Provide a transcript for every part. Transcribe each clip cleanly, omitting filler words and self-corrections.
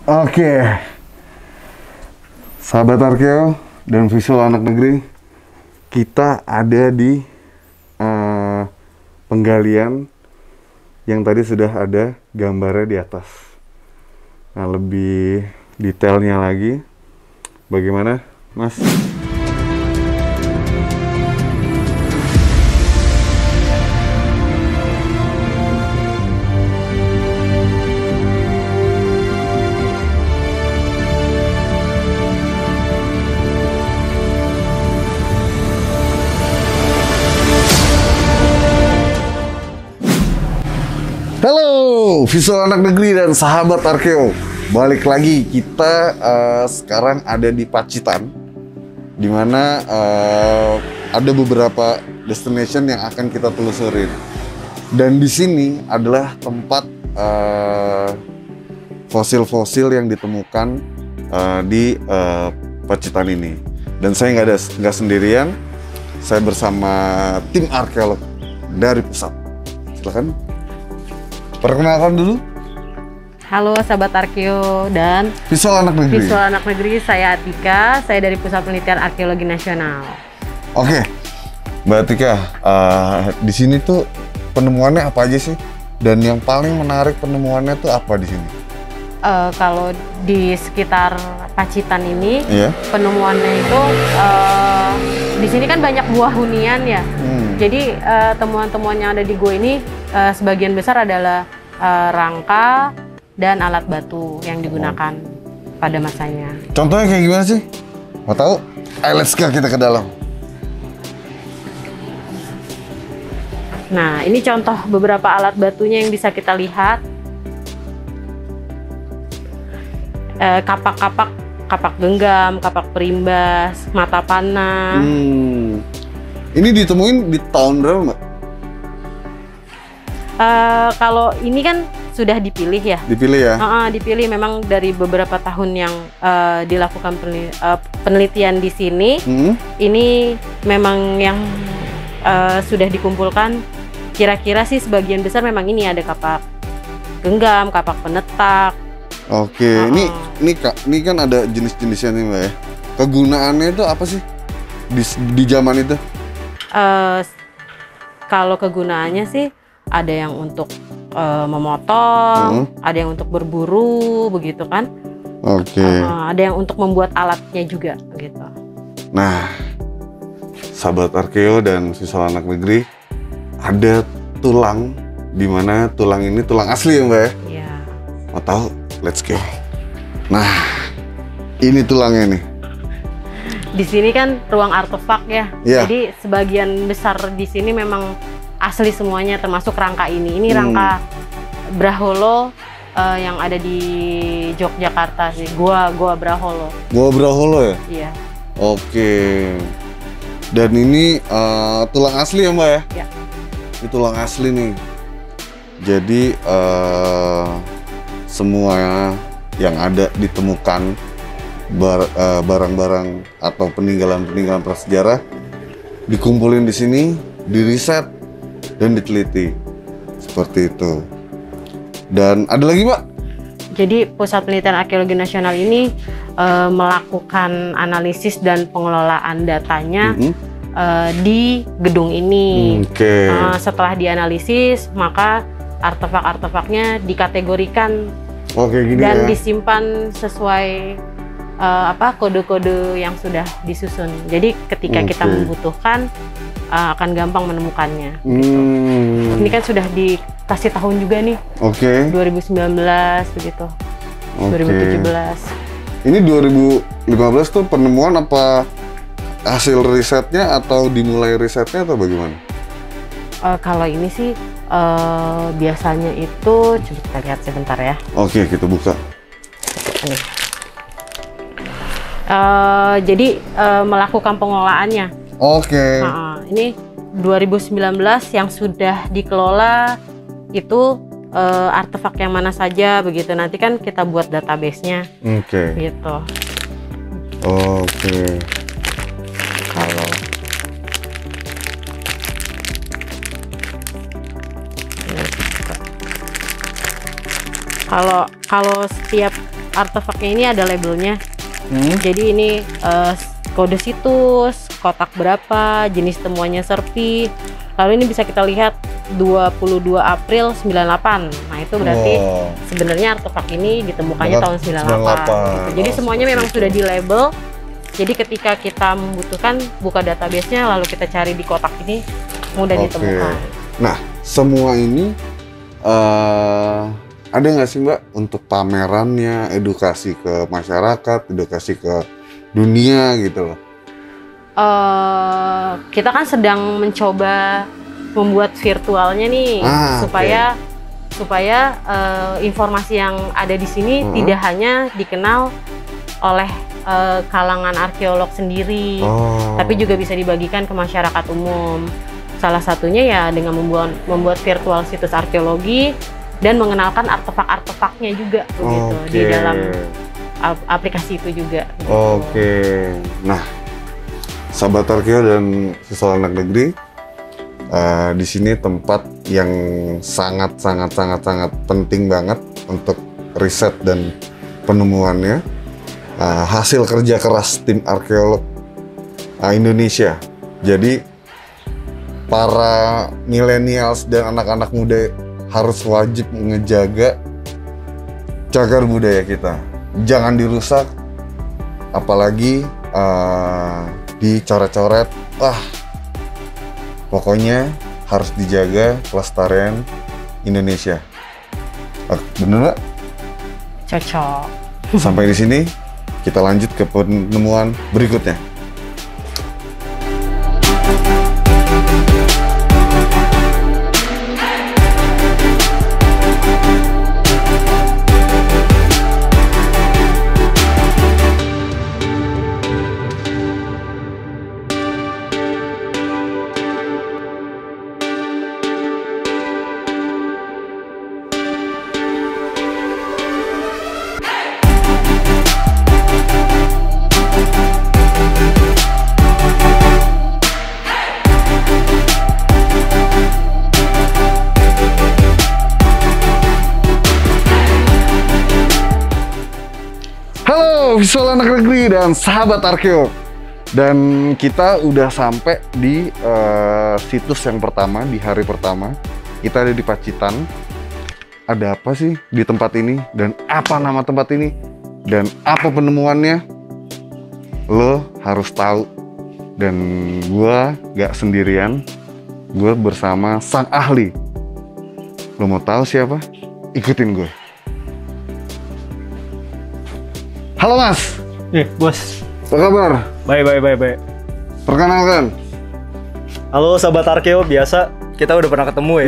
Oke, sahabat Arkeo dan visual anak negeri, kita ada di penggalian yang tadi sudah ada gambarnya di atas. Nah, lebih detailnya lagi, bagaimana, Mas? Halo, visual anak negeri dan sahabat Arkeo. Balik lagi, kita sekarang ada di Pacitan, dimana ada beberapa destination yang akan kita telusurin. Dan di sini adalah tempat fosil-fosil yang ditemukan di Pacitan ini. Dan saya nggak sendirian, saya bersama tim arkeolog dari pusat. Silakan. Perkenalkan dulu. Halo sahabat Arkeo dan Visual anak negeri. Visual anak negeri, saya Atika, saya dari Pusat Penelitian Arkeologi Nasional. Oke, Mbak Atika, di sini tuh penemuannya apa aja sih? Dan yang paling menarik penemuannya tuh apa di sini? Kalau di sekitar Pacitan ini, Iya. penemuannya itu di sini kan banyak buah hunian ya. Jadi temuan-temuan yang ada di gua ini sebagian besar adalah rangka dan alat batu yang digunakan pada masanya. Contohnya kayak gimana sih? Mau tahu? Ayo let's go, kita ke dalam. Nah, ini contoh beberapa alat batunya yang bisa kita lihat. Kapak genggam, kapak perimbas, mata panah. Ini ditemuin di tahun berapa, Mbak? Kalau ini kan sudah dipilih ya. Dipilih ya? Dipilih memang dari beberapa tahun yang dilakukan penelitian di sini. Ini memang yang sudah dikumpulkan. Kira-kira sih sebagian besar memang ini ada kapak genggam, kapak penetak. Oke, ini kan ada jenis-jenisnya nih, Mbak ya. Kegunaannya itu apa sih di zaman itu? Kalau kegunaannya sih ada yang untuk memotong, ada yang untuk berburu, begitu kan? Oke. Ada yang untuk membuat alatnya juga, gitu. Nah, sahabat Arkeo dan visual anak negeri, ada tulang, di mana tulang ini tulang asli ya, Mbak ya? Iya. Mau tahu? Let's go. Nah, ini tulangnya nih. Di sini kan ruang artefak ya. Yeah. Jadi sebagian besar di sini memang asli semuanya, termasuk rangka ini. Ini rangka Braholo yang ada di Yogyakarta sih. Gua Braholo. Gua Braholo ya? Iya. Oke. Dan ini tulang asli ya, Mbak ya? Iya. Ini tulang asli nih. Jadi semua yang ada ditemukan barang-barang atau peninggalan-peninggalan prasejarah dikumpulin di sini, diriset dan diteliti seperti itu. Dan ada lagi, Pak? Jadi Pusat Penelitian Arkeologi Nasional ini melakukan analisis dan pengelolaan datanya di gedung ini. Setelah dianalisis, maka artefak-artefaknya dikategorikan dan disimpan sesuai kode-kode yang sudah disusun. Jadi ketika kita membutuhkan akan gampang menemukannya. Gitu. Ini kan sudah dikasih tahun juga nih. 2019 begitu. 2017. Ini 2015 tuh penemuan apa hasil risetnya atau dimulai risetnya atau bagaimana? Kalau ini sih biasanya itu, coba kita lihat sebentar ya. Oke, kita buka. Jadi melakukan pengelolaannya. Ini 2019 yang sudah dikelola itu artefak yang mana saja begitu. Nanti kan kita buat database-nya. Gitu. Kalau setiap artefaknya ini ada labelnya. Jadi ini kode situs, kotak berapa, jenis temuannya Serpi. Lalu ini bisa kita lihat 22 April 98. Nah itu berarti sebenarnya artefak ini ditemukannya tahun 98. Gitu. Jadi semuanya memang sudah di label. Jadi ketika kita membutuhkan buka database-nya lalu kita cari di kotak ini mudah ditemukan. Nah semua ini ada nggak sih Mbak untuk pamerannya, edukasi ke masyarakat, edukasi ke dunia gitu loh? Kita kan sedang mencoba membuat virtualnya nih supaya informasi yang ada di sini tidak hanya dikenal oleh kalangan arkeolog sendiri, tapi juga bisa dibagikan ke masyarakat umum. Salah satunya ya dengan membuat virtual situs arkeologi dan mengenalkan artefak-artefaknya juga begitu di dalam aplikasi itu juga. Gitu. Nah, sahabat Arkeo dan siswa anak negeri, di sini tempat yang sangat penting banget untuk riset dan penemuannya. Hasil kerja keras tim arkeolog Indonesia. Jadi para millennials dan anak-anak muda harus wajib ngejaga cagar budaya kita. Jangan dirusak, apalagi dicoret-coret. Pokoknya harus dijaga kelestarian Indonesia. Bener nggak? Cocok. Sampai di sini, kita lanjut ke penemuan berikutnya. Visual anak negeri dan sahabat Arkeo, dan kita udah sampai di situs yang pertama di hari pertama. Kita ada di Pacitan. Ada apa sih di tempat ini dan apa nama tempat ini dan apa penemuannya? Lo harus tahu. Dan gua gak sendirian, gue bersama sang ahli. Lo mau tahu siapa? Ikutin gue. Halo Mas. Bos. Apa kabar? Baik. Perkenalkan. Halo sahabat Arkeo, biasa kita udah pernah ketemu ya.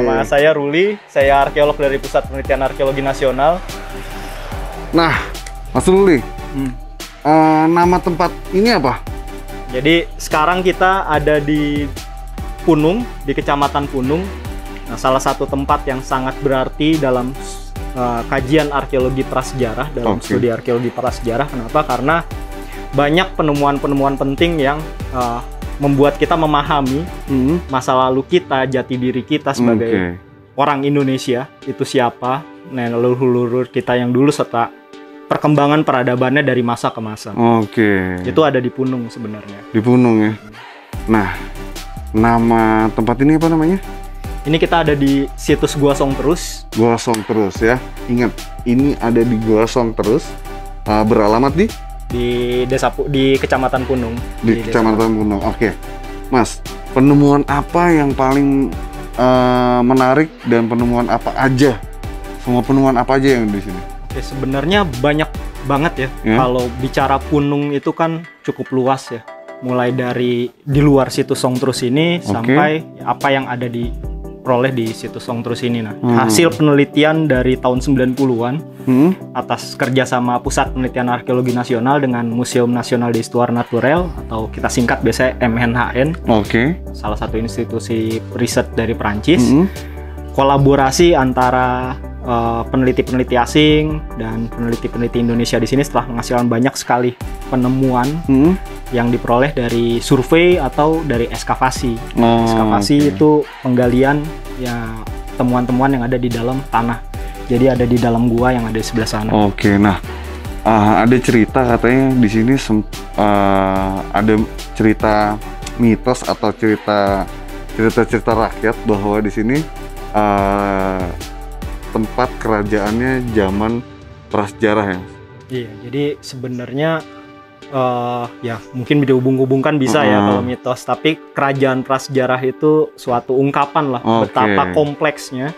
Nama saya Ruli, saya arkeolog dari Pusat Penelitian Arkeologi Nasional. Nah, Mas Ruli, nama tempat ini apa? Jadi sekarang kita ada di Punung, di Kecamatan Punung. Nah, salah satu tempat yang sangat berarti dalam kajian arkeologi prasejarah, dalam studi arkeologi prasejarah. Kenapa? Karena banyak penemuan-penemuan penting yang membuat kita memahami masa lalu kita, jati diri kita sebagai orang Indonesia itu siapa, leluhur kita yang dulu, serta perkembangan peradabannya dari masa ke masa. Itu ada di Punung sebenarnya. Di Punung ya. Nah, nama tempat ini apa namanya? Ini kita ada di situs Gua Songterus. Gua Songterus ya. Ingat, ini ada di Gua Songterus. Beralamat di di Kecamatan Punung. Di Kecamatan Punung. Mas, penemuan apa yang paling menarik dan penemuan apa aja? Semua penemuan apa aja yang di sini? Sebenarnya banyak banget ya. Kalau bicara Punung itu kan cukup luas ya. Mulai dari di luar situs Songterus ini sampai apa yang ada diperoleh di situs Songterus ini. Nah, hasil penelitian dari tahun 90-an atas kerjasama Pusat Penelitian Arkeologi Nasional dengan Museum Nasional d'Histoire Naturelle, atau kita singkat biasanya MNHN. Salah satu institusi riset dari Perancis. Kolaborasi antara peneliti-peneliti asing dan peneliti-peneliti Indonesia di sini setelah menghasilkan banyak sekali penemuan yang diperoleh dari survei atau dari ekskavasi. Ekskavasi itu penggalian ya temuan-temuan yang ada di dalam tanah. Jadi ada di dalam gua yang ada di sebelah sana. Oke, nah ada cerita katanya di sini ada cerita mitos atau cerita rakyat bahwa di sini tempat kerajaannya zaman prasejarah ya. Iya, jadi sebenarnya ya mungkin dihubung-hubungkan bisa ya kalau mitos, tapi kerajaan prasejarah itu suatu ungkapan lah betapa kompleksnya,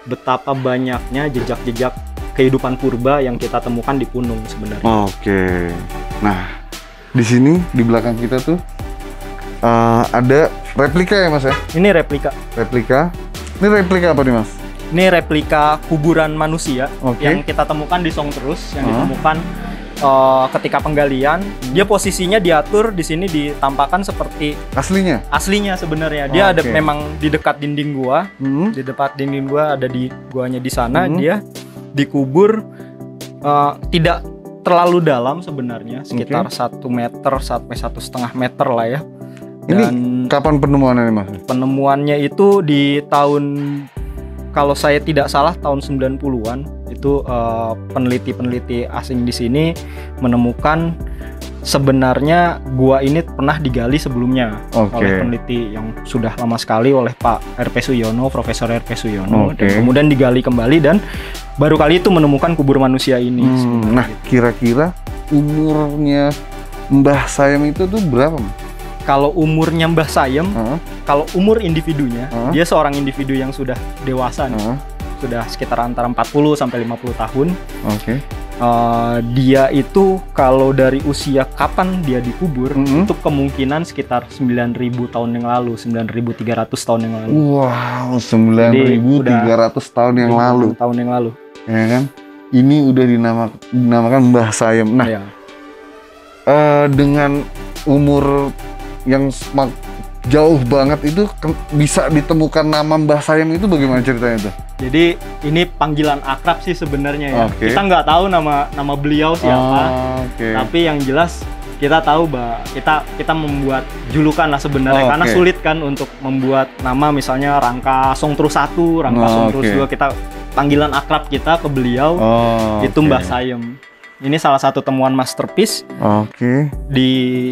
betapa banyaknya jejak-jejak kehidupan purba yang kita temukan di Punung sebenarnya. Oke. Nah, di sini di belakang kita tuh ada replika ya Mas ya? Ini replika. Replika. Ini replika apa nih Mas? Ini replika kuburan manusia yang kita temukan di Songtrus, yang ditemukan ketika penggalian. Dia posisinya diatur di sini ditampakkan seperti aslinya sebenarnya. Dia ada memang di dekat dinding gua, di dekat dinding gua, ada di guanya di sana. Dia dikubur tidak terlalu dalam sebenarnya, sekitar 1 meter sampai 1,5 meter lah ya. Dan ini kapan penemuannya Mas? Penemuannya itu di tahun, kalau saya tidak salah tahun 90-an. Itu peneliti-peneliti asing di sini menemukan sebenarnya gua ini pernah digali sebelumnya oleh peneliti yang sudah lama sekali, oleh Pak R.P. Suyono, Profesor R.P. Suyono, dan kemudian digali kembali dan baru kali itu menemukan kubur manusia ini. Nah, kira-kira umurnya Mbah Sayem itu tuh berapa? Kalau umurnya Mbah Sayem, kalau umur individunya, dia seorang individu yang sudah dewasa nih. Sudah sekitar antara 40 sampai 50 tahun. Dia itu kalau dari usia kapan dia dikubur, itu kemungkinan sekitar 9.000 tahun yang lalu, 9.300 tahun yang lalu. Wow, 9.300 tahun yang lalu. Ya kan? Ini udah dinamakan Mbah Sayem. Nah, dengan umur yang jauh banget itu bisa ditemukan nama Mbah Sayem itu bagaimana ceritanya tuh? Jadi ini panggilan akrab sih sebenarnya ya. Kita nggak tahu nama beliau siapa, tapi yang jelas kita tahu bahwa kita membuat julukan lah sebenarnya, karena sulit kan untuk membuat nama, misalnya Rangka Songtrus 1, Rangka Songtrus 2, kita panggilan akrab kita ke beliau itu Mbah Sayem. Ini salah satu temuan masterpiece di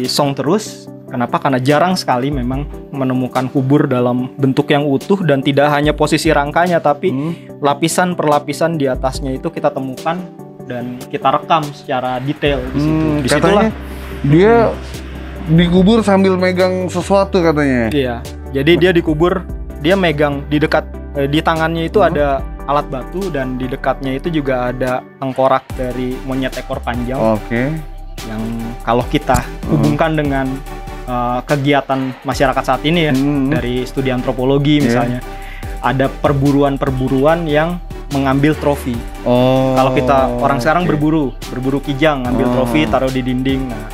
Songtrus. Kenapa? Karena jarang sekali memang menemukan kubur dalam bentuk yang utuh, dan tidak hanya posisi rangkanya, tapi lapisan per lapisan di atasnya itu kita temukan dan kita rekam secara detail di situ. Disitulah dia dikubur sambil megang sesuatu katanya. Iya. Jadi dia dikubur, dia megang di dekat di tangannya itu ada alat batu, dan di dekatnya itu juga ada tengkorak dari monyet ekor panjang. Yang kalau kita hubungkan dengan kegiatan masyarakat saat ini ya, dari studi antropologi misalnya, ada perburuan-perburuan yang mengambil trofi. Kalau kita orang sekarang berburu kijang, ngambil trofi, taruh di dinding. Nah,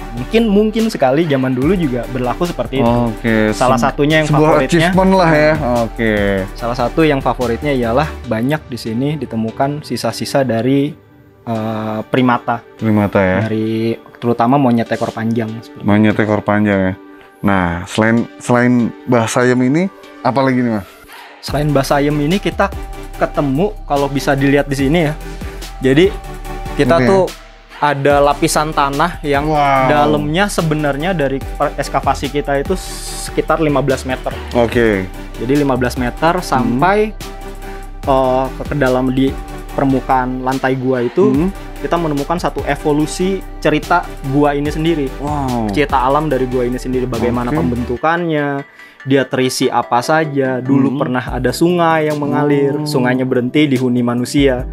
mungkin sekali zaman dulu juga berlaku seperti itu. Salah satunya yang favoritnya lah ya. Salah satu yang favoritnya ialah banyak di sini ditemukan sisa-sisa dari primata ya. Dari terutama monyet ekor panjang. Monyet ekor panjang ya. Nah, selain Mbah Sayem ini apa lagi nih Mas? Selain Mbah Sayem ini kita ketemu, kalau bisa dilihat di sini ya. Jadi kita tuh ada lapisan tanah yang dalamnya sebenarnya dari ekskavasi kita itu sekitar 15 meter. Jadi 15 meter sampai ke dalam di permukaan lantai gua itu kita menemukan satu evolusi cerita gua ini sendiri. Cerita alam dari gua ini sendiri, bagaimana pembentukannya, dia terisi apa saja. Dulu pernah ada sungai yang mengalir, sungainya berhenti di huni manusia.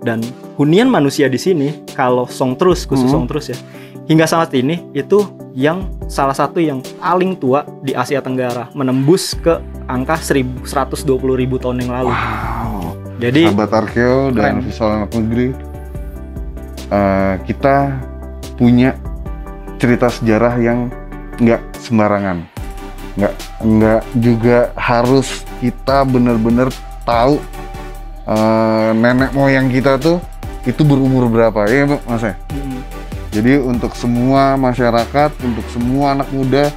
Dan hunian manusia di sini, kalau Songtrus, khusus Songtrus ya, hingga saat ini itu yang salah satu yang paling tua di Asia Tenggara, menembus ke angka 120.000 tahun yang lalu. Jadi sahabat Arkeo dan Visual Anak Negeri, kita punya cerita sejarah yang nggak sembarangan, nggak juga harus kita benar-benar tahu nenek moyang kita tuh itu berumur berapa ya Mas ya. Jadi untuk semua masyarakat, untuk semua anak muda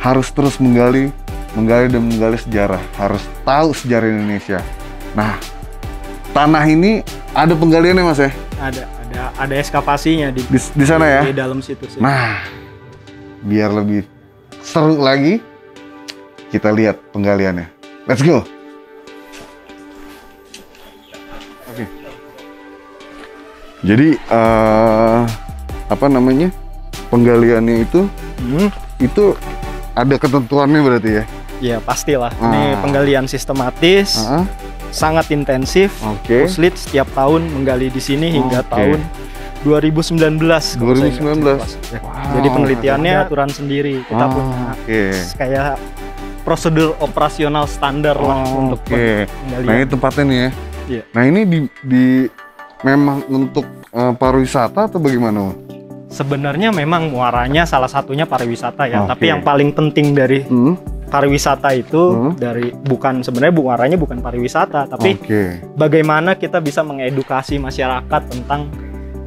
harus terus menggali dan menggali sejarah, harus tahu sejarah Indonesia. Nah, tanah ini ada penggaliannya Mas ya? Ada ekskavasinya Di sana ya? Di dalam situ sih. Nah, biar lebih seru lagi, kita lihat penggaliannya. Let's go. Oke. Jadi apa namanya? Penggaliannya itu ada ketentuannya berarti ya? Iya, pastilah. Ini penggalian sistematis. Sangat intensif. Puslit setiap tahun menggali di sini hingga tahun 2019. 2019. Jadi penelitiannya aturan sendiri. Kita punya kayak prosedur operasional standar lah untuk penggalian. Nah, ini tempatnya nih ya. Iya. Nah, ini memang untuk pariwisata atau bagaimana? Sebenarnya memang muaranya salah satunya pariwisata ya. Tapi yang paling penting dari pariwisata itu sebenarnya muaranya bukan pariwisata, tapi bagaimana kita bisa mengedukasi masyarakat tentang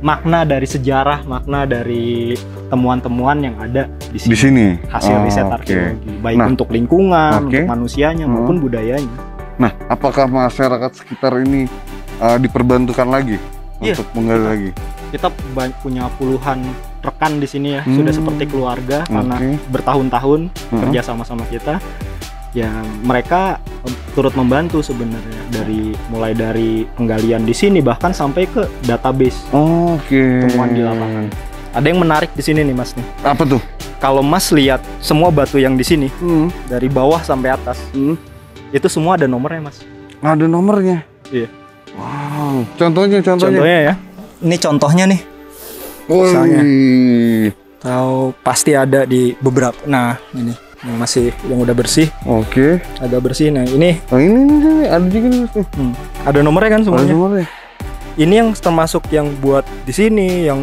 makna dari sejarah, makna dari temuan-temuan yang ada di sini. Hasil riset arkeologi, baik untuk lingkungan, untuk manusianya maupun budayanya. Nah, apakah masyarakat sekitar ini diperbantukan lagi untuk menggali lagi? Kita punya puluhan rekan di sini ya, sudah seperti keluarga karena bertahun-tahun kerja sama-sama kita. Ya, mereka turut membantu sebenarnya mulai dari penggalian di sini bahkan sampai ke database temuan di lapangan. Ada yang menarik di sini nih Mas nih. Apa tuh? Kalau Mas lihat semua batu yang di sini dari bawah sampai atas, itu semua ada nomornya Mas. Ada nomornya? Iya. Wow. Contohnya ya. Ini contohnya nih. Misalnya, tahu pasti ada di beberapa. Nah, ini yang udah bersih. Agak bersih. Nah, ini. Ini ada juga nih. Ada nomornya kan semuanya. Ada nomornya. Ini yang termasuk yang buat di sini, yang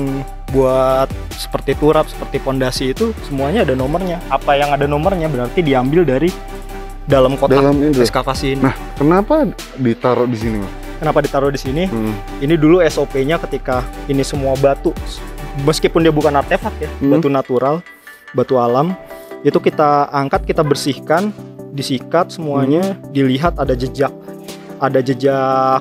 buat seperti turap, seperti pondasi itu semuanya ada nomornya. Apa yang ada nomornya berarti diambil dari dalam kotak ekskavasi ini. Nah, kenapa ditaruh di sini, Mas? Kenapa ditaruh di sini? Ini dulu SOP-nya ketika ini semua batu, meskipun dia bukan artefak ya, batu natural, batu alam, itu kita angkat, kita bersihkan, disikat semuanya, dilihat ada jejak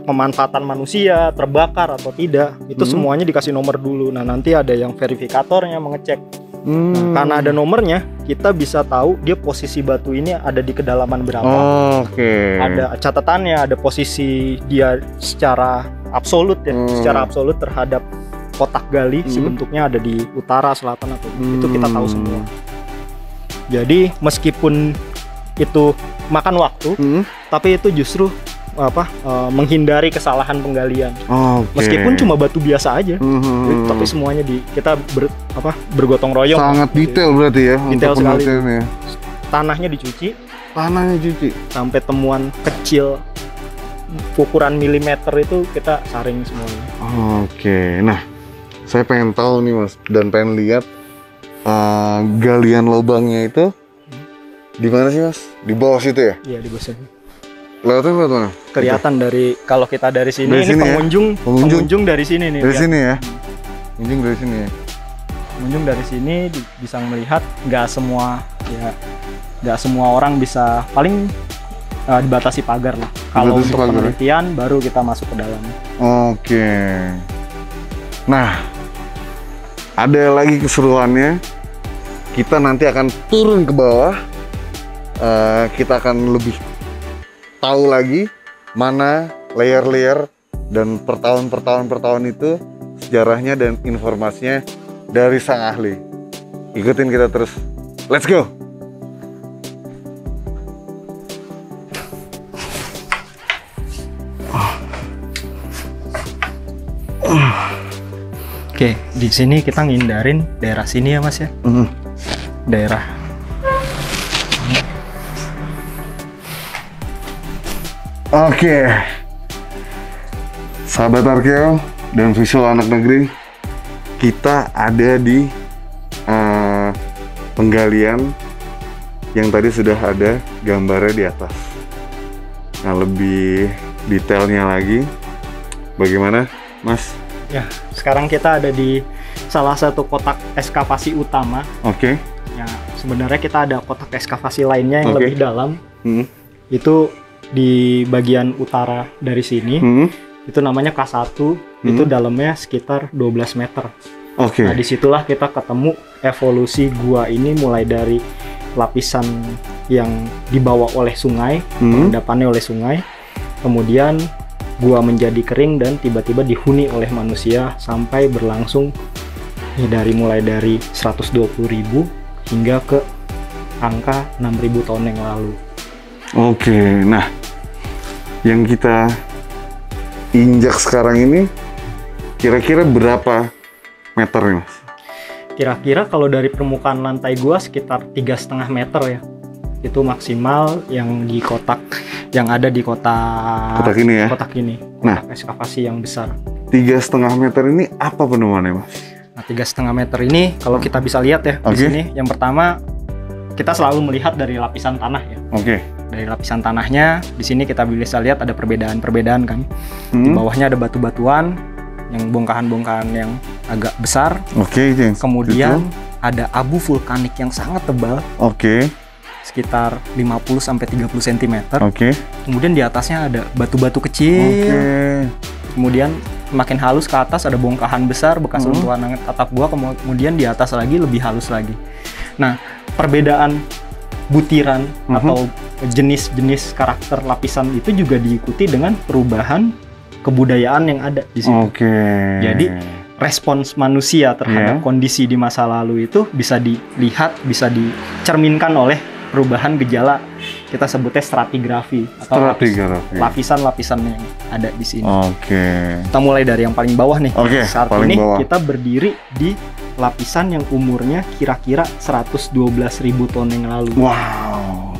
pemanfaatan manusia, terbakar atau tidak, itu semuanya dikasih nomor dulu. Nah, nanti ada yang verifikatornya mengecek. Nah, karena ada nomornya, kita bisa tahu dia posisi batu ini ada di kedalaman berapa. Ada catatannya, ada posisi dia secara absolut ya, secara absolut terhadap kotak gali, si bentuknya ada di utara, selatan atau itu kita tahu semua. Jadi meskipun itu makan waktu, tapi itu justru menghindari kesalahan penggalian. Meskipun cuma batu biasa aja, tapi semuanya kita bergotong royong. Sangat detail berarti ya. Detail sekali. Tanahnya dicuci sampai temuan kecil ukuran milimeter itu kita saring semuanya. Nah, saya pengen tahu nih Mas, dan pengen lihat galian lubangnya itu di mana sih Mas? Di bawah situ ya? Iya, di bawah situ. Lewat mana? Kelihatan dari kalau kita dari sini, ini pengunjung dari sini nih. Dari sini ya. Pengunjung dari sini ya. Pengunjung dari sini bisa melihat, nggak semua orang bisa, paling dibatasi pagar lah. Kalau untuk penelitian baru kita masuk ke dalam. Nah, ada lagi keseruannya. Kita nanti akan turun ke bawah. Kita akan lebih tahu lagi mana layer-layer dan per tahun itu sejarahnya dan informasinya dari sang ahli. Ikutin kita terus. Let's go. Oke, di sini kita ngindarin daerah sini ya Mas ya. Daerah. Sahabat Arkeo dan visual anak negeri, kita ada di penggalian yang tadi sudah ada gambarnya di atas. Nah, lebih detailnya lagi, bagaimana, Mas? Ya, sekarang kita ada di salah satu kotak ekskavasi utama. Ya, sebenarnya kita ada kotak ekskavasi lainnya yang lebih dalam. Itu di bagian utara dari sini. Itu namanya K1, itu dalamnya sekitar 12 meter. Oke. Nah, disitulah kita ketemu evolusi gua ini mulai dari lapisan yang dibawa oleh sungai, endapannya oleh sungai, kemudian gua menjadi kering dan tiba-tiba dihuni oleh manusia sampai berlangsung mulai dari 120.000 hingga ke angka 6.000 tahun yang lalu. Oke, nah yang kita injak sekarang ini kira-kira berapa meter nih, Mas? Kira-kira kalau dari permukaan lantai gua sekitar 3,5 meter ya. Itu maksimal yang di kotak yang ada di kotak ini ya. Kotak ini. Kotak ekskavasi yang besar. 3,5 meter ini apa penemuannya, Mas? Nah, 3,5 meter ini kalau kita bisa lihat ya di sini, yang pertama kita selalu melihat dari lapisan tanah ya. Dari lapisan tanahnya di sini kita bisa lihat ada perbedaan-perbedaan kan. Di bawahnya ada batu-batuan yang bongkahan-bongkahan yang agak besar. Kemudian ada abu vulkanik yang sangat tebal. Sekitar 50-30 cm. Kemudian di atasnya ada batu-batu kecil. Kemudian makin halus ke atas ada bongkahan besar bekas runtuhan atap gua, kemudian di atas lagi lebih halus lagi. Nah, perbedaan butiran atau jenis-jenis karakter lapisan itu juga diikuti dengan perubahan kebudayaan yang ada di sini. Jadi respons manusia terhadap kondisi di masa lalu itu bisa dilihat, bisa dicerminkan oleh perubahan gejala, kita sebutnya stratigrafi atau lapisan-lapisan yang ada di sini. Kita mulai dari yang paling bawah nih. Saat ini kita berdiri di lapisan yang umurnya kira-kira 112.000 tahun yang lalu. Wow.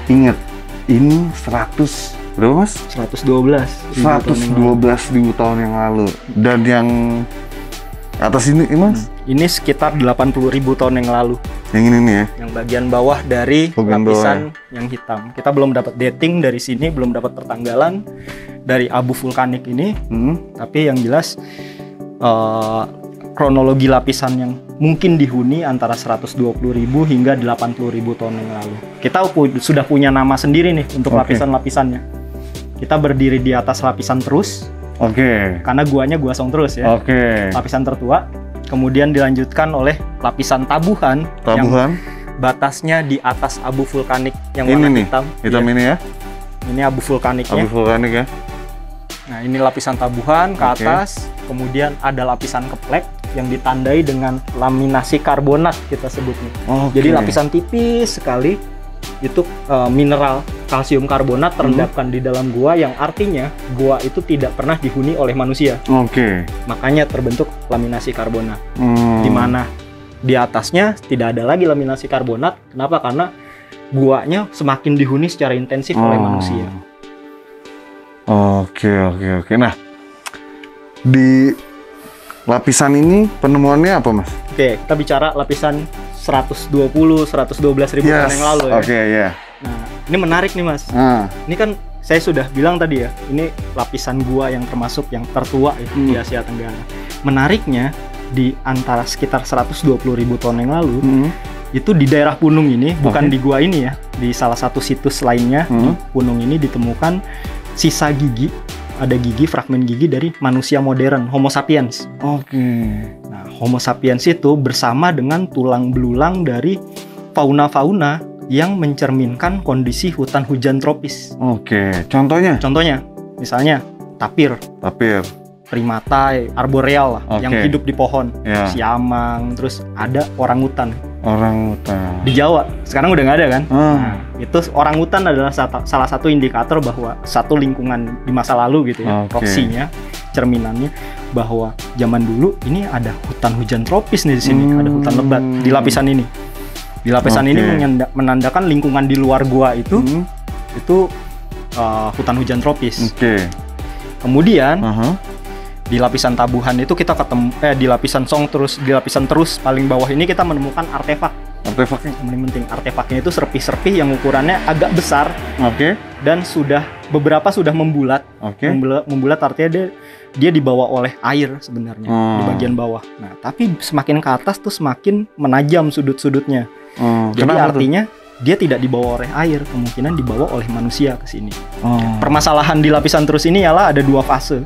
Ingat, ini 100 berapa, Mas? 112.000 tahun yang lalu. Dan yang atas ini, Mas? Ini sekitar 80.000 tahun yang lalu. Yang ini nih ya? Yang bagian bawah dari lapisan yang hitam. Kita belum dapat dating dari sini, belum dapat pertanggalan dari abu vulkanik ini. Tapi yang jelas kronologi lapisan yang mungkin dihuni antara 120.000 hingga 80.000 tahun yang lalu. Kita sudah punya nama sendiri nih untuk lapisan-lapisannya. Kita berdiri di atas lapisan terus. Karena guanya gua song terus ya. Lapisan tertua. Kemudian dilanjutkan oleh lapisan tabuhan. Yang batasnya di atas abu vulkanik yang warna hitam. Ini ya? Ini abu vulkaniknya. Ya. Nah, ini lapisan tabuhan ke atas. Kemudian ada lapisan keplek yang ditandai dengan laminasi karbonat kita sebutnya. Jadi lapisan tipis sekali itu mineral kalsium karbonat terendapkan di dalam gua, yang artinya gua itu tidak pernah dihuni oleh manusia. Makanya terbentuk laminasi karbonat. Di mana di atasnya tidak ada lagi laminasi karbonat. Kenapa? Karena guanya semakin dihuni secara intensif oleh manusia. Nah, di lapisan ini penemuannya apa, Mas? Kita bicara lapisan 112.000 tahun yang lalu ya. Nah, ini menarik nih, Mas. Ini kan saya sudah bilang tadi ya, ini lapisan gua yang termasuk yang tertua di Asia Tenggara. Menariknya di antara sekitar 120.000 tahun yang lalu, itu di daerah Punung ini, bukan di gua ini ya, di salah satu situs lainnya di Punung ini ditemukan sisa gigi, ada gigi, fragmen gigi dari manusia modern, Homo sapiens. Nah, Homo sapiens itu bersama dengan tulang belulang dari fauna-fauna yang mencerminkan kondisi hutan hujan tropis. Contohnya, misalnya tapir, primata, arboreal lah, yang hidup di pohon, siamang, terus ada orangutan. Di Jawa sekarang udah nggak ada kan? Nah, itu orangutan adalah salah satu indikator bahwa satu lingkungan di masa lalu gitu ya, proksinya, cerminannya bahwa zaman dulu ini ada hutan hujan tropis nih di sini, ada hutan lebat di lapisan ini. Di lapisan ini menandakan lingkungan di luar gua itu hutan hujan tropis. Kemudian di lapisan tabuhan itu kita ketemu di lapisan di lapisan terus paling bawah ini kita menemukan artefaknya yang paling penting. Artefaknya itu serpih-serpih yang ukurannya agak besar. Dan beberapa sudah membulat. Membulat artinya dia dibawa oleh air sebenarnya di bagian bawah. Nah, tapi semakin ke atas tuh semakin menajam sudut-sudutnya. Jadi artinya dia tidak dibawa oleh air, kemungkinan dibawa oleh manusia ke sini. Permasalahan di lapisan terus ini ialah ada 2 fase.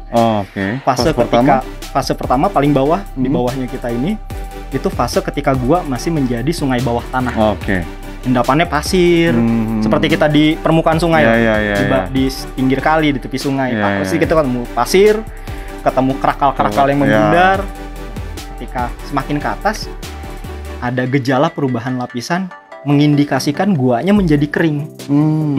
Fase pertama paling bawah, di bawahnya kita ini, itu fase ketika gua masih menjadi sungai bawah tanah. Endapannya pasir, seperti kita di permukaan sungai, di pinggir kali, di tepi sungai. Pasti kita ketemu pasir, ketemu kerakal-kerakal yang membundar. Ketika semakin ke atas, ada gejala perubahan lapisan mengindikasikan guanya menjadi kering.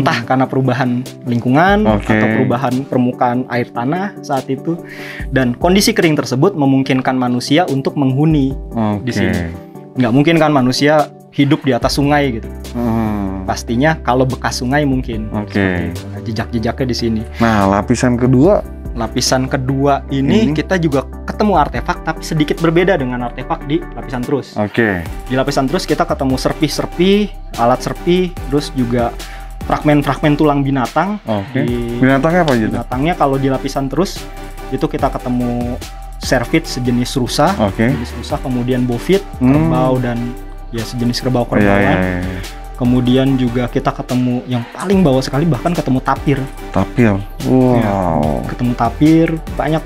Entah karena perubahan lingkungan atau perubahan permukaan air tanah saat itu. Dan kondisi kering tersebut memungkinkan manusia untuk menghuni di sini. Nggak mungkin kan manusia hidup di atas sungai gitu. Pastinya kalau bekas sungai mungkin. Nah, jejak-jejaknya di sini. Nah, lapisan kedua ini kita juga ketemu artefak, tapi sedikit berbeda dengan artefak di lapisan terus. Di lapisan terus kita ketemu serpi-serpi, alat serpi, terus juga fragmen-fragmen tulang binatang. Binatangnya apa aja? Binatangnya kalau di lapisan terus itu kita ketemu cervid sejenis rusa, kemudian bofit, kerbau, dan ya sejenis kerbau-kerbauan. Kemudian juga kita ketemu yang paling bawah sekali, bahkan ketemu tapir. Ketemu tapir,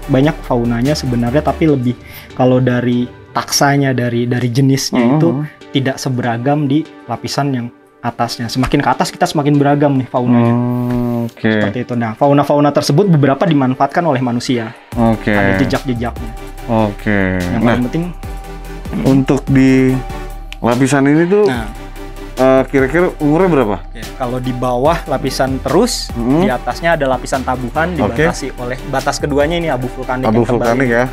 banyak faunanya sebenarnya, tapi lebih kalau dari taksanya, dari jenisnya itu tidak seberagam di lapisan yang atasnya. Semakin ke atas kita semakin beragam nih faunanya. Seperti itu. Nah, fauna-fauna tersebut beberapa dimanfaatkan oleh manusia. Ada jejak-jejaknya. Yang paling penting untuk di lapisan ini tuh kira-kira umurnya berapa? Kalau di bawah lapisan terus, di atasnya ada lapisan tabuhan, dibatasi oleh batas keduanya ini abu vulkanik. Abu vulkanik ya.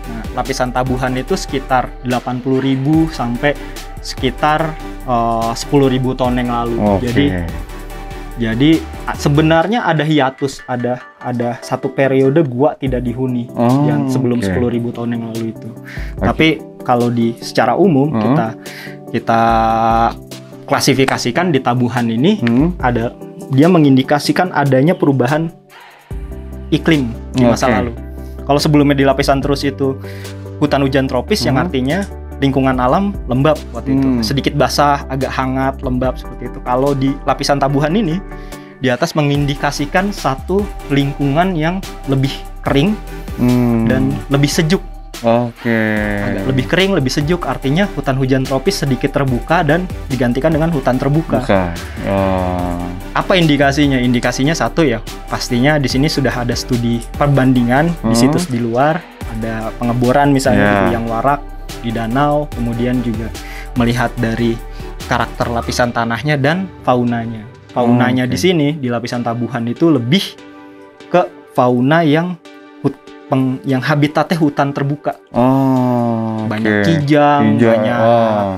Nah, lapisan tabuhan itu sekitar 80.000 sampai sekitar 10.000 tahun yang lalu. Jadi sebenarnya ada hiatus, ada satu periode gua tidak dihuni yang sebelum 10.000 tahun yang lalu itu. Tapi kalau secara umum kita klasifikasikan di tabuhan ini dia mengindikasikan adanya perubahan iklim di masa lalu. Kalau sebelumnya di lapisan terus itu hutan hujan tropis, yang artinya lingkungan alam lembab waktu itu, sedikit basah, agak hangat, lembab seperti itu. Kalau di lapisan tabuhan ini di atas mengindikasikan satu lingkungan yang lebih kering dan lebih sejuk. Agak lebih kering, lebih sejuk, artinya hutan hujan tropis sedikit terbuka dan digantikan dengan hutan terbuka. Apa indikasinya? Indikasinya satu ya, pastinya di sini sudah ada studi perbandingan di situs di luar, ada pengeboran misalnya di Yang Warak, di danau, kemudian juga melihat dari karakter lapisan tanahnya dan faunanya. Faunanya di sini di lapisan tabuhan itu lebih ke fauna yang habitatnya hutan terbuka. Banyak kijang,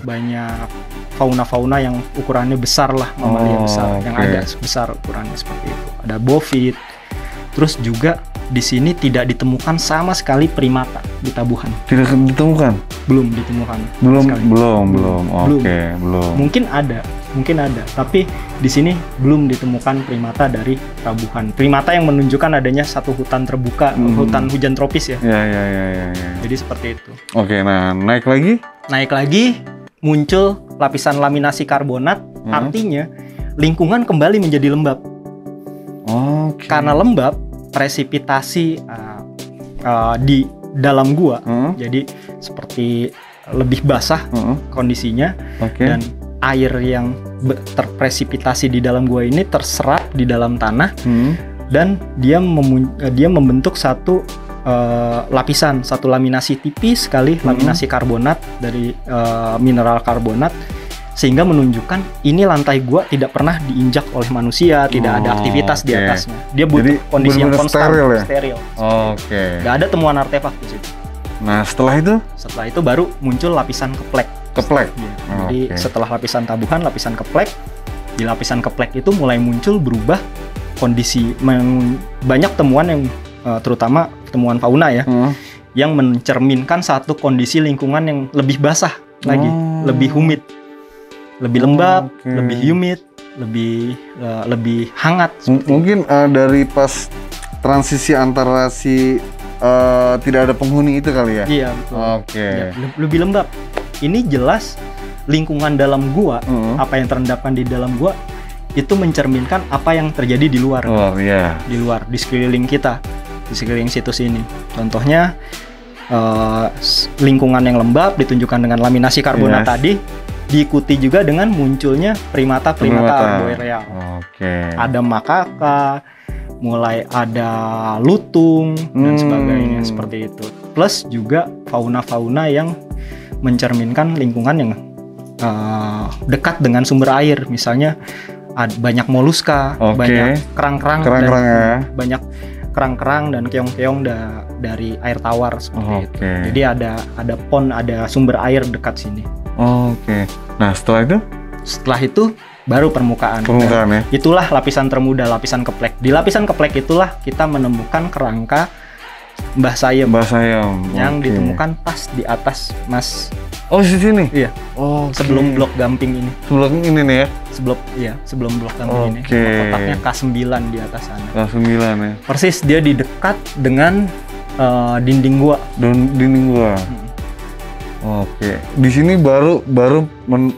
banyak fauna-fauna yang ukurannya besar lah, mamalia besar, yang agak besar ukurannya seperti itu. Ada bofit. Terus juga di sini tidak ditemukan sama sekali primata di tabuhan. Tidak ditemukan? Belum ditemukan. Belum. Mungkin ada, tapi di sini belum ditemukan primata dari tabuhan. Primata yang menunjukkan adanya satu hutan terbuka, hutan hujan tropis ya. Jadi seperti itu. Nah naik lagi muncul lapisan laminasi karbonat, artinya lingkungan kembali menjadi lembab. Karena lembab, presipitasi di dalam gua jadi seperti lebih basah kondisinya, dan air yang terpresipitasi di dalam gua ini terserap di dalam tanah, dan dia membentuk satu satu laminasi tipis sekali, laminasi karbonat dari mineral karbonat, sehingga menunjukkan ini lantai gua tidak pernah diinjak oleh manusia, tidak ada aktivitas di atasnya. Dia butuh kondisi yang konstan, steril. Gak ada temuan artefak di situ. Nah, setelah itu baru muncul lapisan keplek. Jadi setelah lapisan tabuhan, lapisan keplek. Di lapisan keplek itu mulai muncul berubah kondisi, banyak temuan yang terutama temuan fauna ya, yang mencerminkan satu kondisi lingkungan yang lebih basah lagi, lebih humid. Lebih lembab, lebih humid, lebih hangat. Mungkin dari pas transisi antara tidak ada penghuni itu kali ya? Iya, betul. Ya, lebih lembab. Ini jelas lingkungan dalam gua, apa yang terendapkan di dalam gua itu mencerminkan apa yang terjadi di luar. Di luar, di sekeliling kita, di sekeliling situs ini. Contohnya lingkungan yang lembab ditunjukkan dengan laminasi karbonat tadi, diikuti juga dengan munculnya primata arboreal. Ada makaka, mulai ada lutung dan sebagainya seperti itu. Plus juga fauna-fauna yang mencerminkan lingkungan yang dekat dengan sumber air. Misalnya banyak moluska, banyak kerang-kerang, banyak kerang-kerang dan keong-keong dari air tawar seperti itu. Jadi ada pond, ada sumber air dekat sini. Nah setelah itu baru permukaan ya. Itulah lapisan termuda, lapisan keplek. Di lapisan keplek itulah kita menemukan kerangka Mbah Sayem yang ditemukan pas di atas Mas. Oh di sini? Iya. Sebelum blok Gamping ini. Sebelum ini nih ya? Sebelum blok Gamping ini. Kotaknya K9 di atas sana. K9 ya. Persis dia di dekat dengan dinding gua. Dinding gua. Di sini baru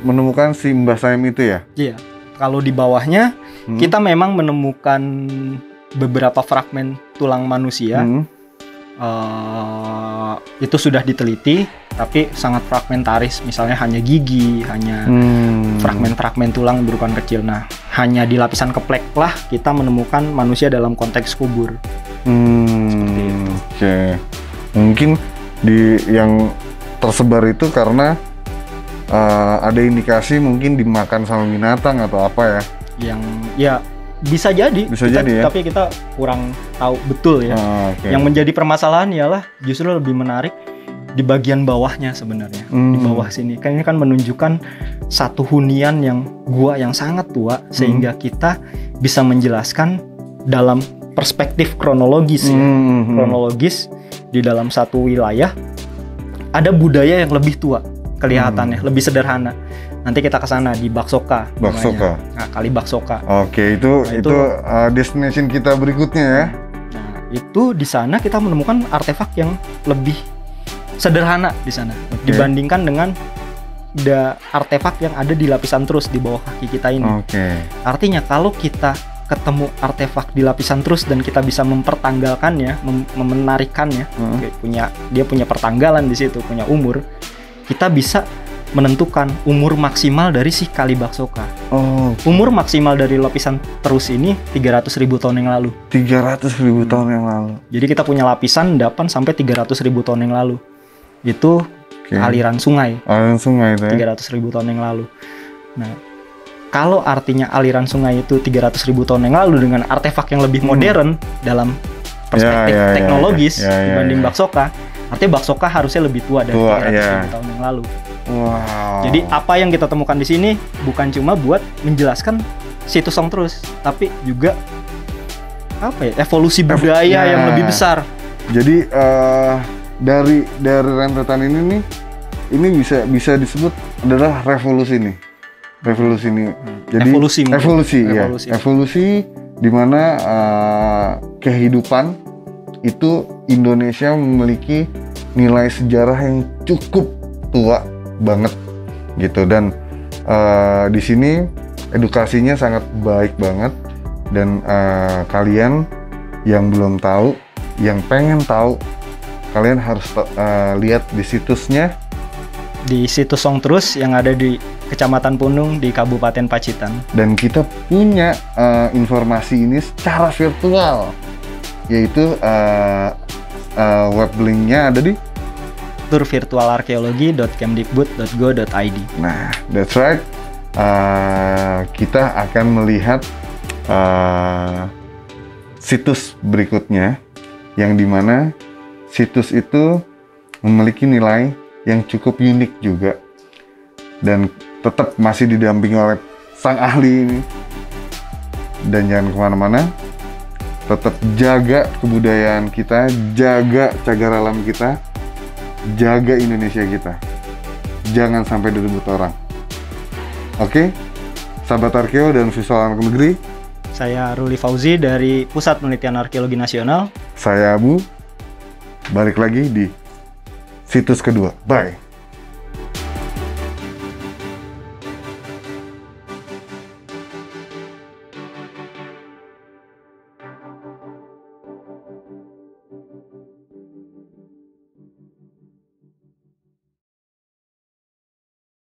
menemukan si Mbah Sayem itu ya? Iya. Kalau di bawahnya kita memang menemukan beberapa fragmen tulang manusia. Itu sudah diteliti, tapi sangat fragmentaris. Misalnya hanya gigi, hanya fragmen-fragmen tulang berukuran kecil. Nah, hanya di lapisan keplek lah kita menemukan manusia dalam konteks kubur. Seperti itu. Mungkin di yang tersebar itu karena ada indikasi mungkin dimakan sama binatang atau apa ya? Yang bisa jadi ya. Tapi kita kurang tahu betul ya. Yang menjadi permasalahan ialah justru lebih menarik di bagian bawahnya sebenarnya. Di bawah sini kan ini kan menunjukkan satu hunian gua yang sangat tua, sehingga kita bisa menjelaskan dalam perspektif kronologis kronologis di dalam satu wilayah ada budaya yang lebih tua kelihatannya, lebih sederhana. Nanti kita ke sana di Baksoka. Nah, Kali Baksoka. Itu destination kita berikutnya ya. Nah, itu di sana kita menemukan artefak yang lebih sederhana di sana dibandingkan dengan artefak yang ada di lapisan terus di bawah kaki kita ini. Artinya kalau kita ketemu artefak di lapisan terus dan kita bisa mempertanggalkannya, menarikannya, dia punya pertanggalan di situ, punya umur, kita bisa menentukan umur maksimal dari si Kali Baksoka. Umur maksimal dari lapisan terus ini 300.000 tahun yang lalu. 300.000 tahun yang lalu. Jadi kita punya lapisan endapan sampai 300.000 tahun yang lalu. Itu aliran sungai. Aliran sungai itu ya. 300.000 tahun yang lalu. Nah, kalau artinya aliran sungai itu 300.000 tahun yang lalu dengan artefak yang lebih modern dalam perspektif teknologis dibanding Baksoka, artinya Baksoka harusnya lebih tua dari 300.000 tahun yang lalu. Jadi apa yang kita temukan di sini bukan cuma buat menjelaskan situs Song terus, tapi juga evolusi budaya yang lebih besar. Jadi dari rentetan ini nih, ini bisa disebut adalah revolusi nih. Jadi evolusi di mana kehidupan itu Indonesia memiliki nilai sejarah yang cukup tua banget gitu, dan di sini edukasinya sangat baik banget, dan kalian yang belum tahu, yang pengen tahu, kalian harus lihat di situsnya, di situs Song Terus yang ada di Kecamatan Punung di Kabupaten Pacitan. Dan kita punya informasi ini secara virtual, yaitu web linknya ada di turvirtualarkeologi.kemdikbud.go.id. Nah, that's right. Kita akan melihat situs berikutnya, yang dimana situs itu memiliki nilai yang cukup unik juga, dan tetap masih didampingi oleh sang ahli ini. Dan jangan kemana-mana, tetap jaga kebudayaan kita, jaga cagar alam kita, jaga Indonesia kita, jangan sampai direbut orang. Oke, sahabat Arkeo dan Visual Anak Negeri, saya Ruli Fauzi dari Pusat Penelitian Arkeologi Nasional. Saya Abu, balik lagi di situs kedua. Bye.